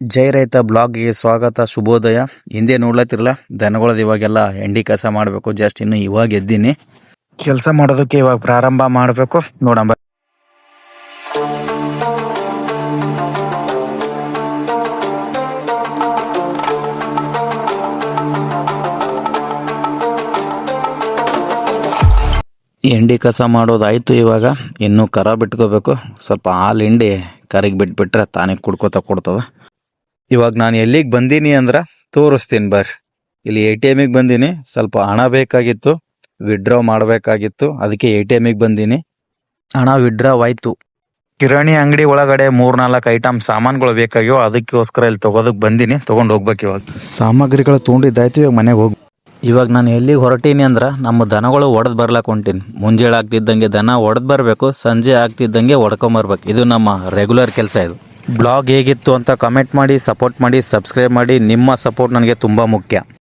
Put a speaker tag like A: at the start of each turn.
A: ಜೈ ರೈತ ಬ್ಲಾಗ್ಗೆ ಸ್ವಾಗತ, ಶುಭೋದಯ. ಹಿಂದೆ ನೋಡ್ಲತ್ತಿರಲ್ಲ ದನಗಳದ್ದು ಇವಾಗೆಲ್ಲ ಎಂಡಿ ಕಸ ಮಾಡಬೇಕು. ಜಸ್ಟ್ ಇನ್ನು ಇವಾಗ ಎದ್ದೀನಿ, ಕೆಲಸ ಮಾಡೋದಕ್ಕೆ ಇವಾಗ ಪ್ರಾರಂಭ ಮಾಡಬೇಕು. ನೋಡಂಬ ಎಂಡಿ ಕಸ ಮಾಡೋದಾಯ್ತು. ಇವಾಗ ಇನ್ನು ಕರ ಬಿಟ್ಕೋಬೇಕು. ಸ್ವಲ್ಪ ಹಾಲು ಹಿಂಡಿ ಕರಿಗೆ ಬಿಟ್ಬಿಟ್ರೆ ತಾನೇ ಕುಡ್ಕೋತ ಕೊಡ್ತದ. ಇವಾಗ ನಾನು ಎಲ್ಲಿಗೆ ಬಂದೀನಿ ಅಂದ್ರೆ ತೋರಿಸ್ತೀನಿ ಬರ್ರಿ. ಇಲ್ಲಿ ATMಗೆ ಬಂದೀನಿ. ಸ್ವಲ್ಪ ಹಣ ಬೇಕಾಗಿತ್ತು, ವಿಡ್ರಾ ಮಾಡಬೇಕಾಗಿತ್ತು. ಅದಕ್ಕೆ ATMಗೆ ಬಂದೀನಿ. ಹಣ ವಿಡ್ರಾ ಆಯ್ತು. ಕಿರಾಣಿ ಅಂಗಡಿ ಒಳಗಡೆ 3-4 ಐಟಮ್ ಸಾಮಾನುಗಳು ಬೇಕಾಗ್ಯವ. ಅದಕ್ಕೋಸ್ಕರ ಇಲ್ಲಿ ತಗೋದಕ್ಕೆ ಬಂದೀನಿ. ತೊಗೊಂಡು ಹೋಗ್ಬೇಕು. ಇವಾಗ ಸಾಮಗ್ರಿಗಳು ತೊಗೊಂಡಿದ್ದಾಯ್ತು. ಇವಾಗ ಮನೆಗೆ ಹೋಗಿ ಇವಾಗ ನಾನು ಎಲ್ಲಿಗೆ ಹೊರಟೀನಿ ಅಂದ್ರೆ ನಮ್ಮ ದನಗಳು ಒಡೆದು ಬರ್ಲಾಕ್ ಹೊಂಟೀನಿ. ಮುಂಜಾನೆ ಆಗ್ತಿದ್ದಂಗೆ ದನ ಒಡೆದು ಬರಬೇಕು, ಸಂಜೆ ಆಗ್ತಿದ್ದಂಗೆ ಹೊಡ್ಕೊಂಬರ್ಬೇಕು. ಇದು ನಮ್ಮ ರೆಗ್ಯುಲರ್ ಕೆಲಸ. ಇದು ಬ್ಲಾಗ್ ಹೇಗಿತ್ತು ಅಂತ ಕಮೆಂಟ್ ಮಾಡಿ, ಸಪೋರ್ಟ್ ಮಾಡಿ, ಸಬ್ಸ್ಕ್ರೈಬ್ ಮಾಡಿ. ನಿಮ್ಮ ಸಪೋರ್ಟ್ ನನಗೆ ತುಂಬ ಮುಖ್ಯ.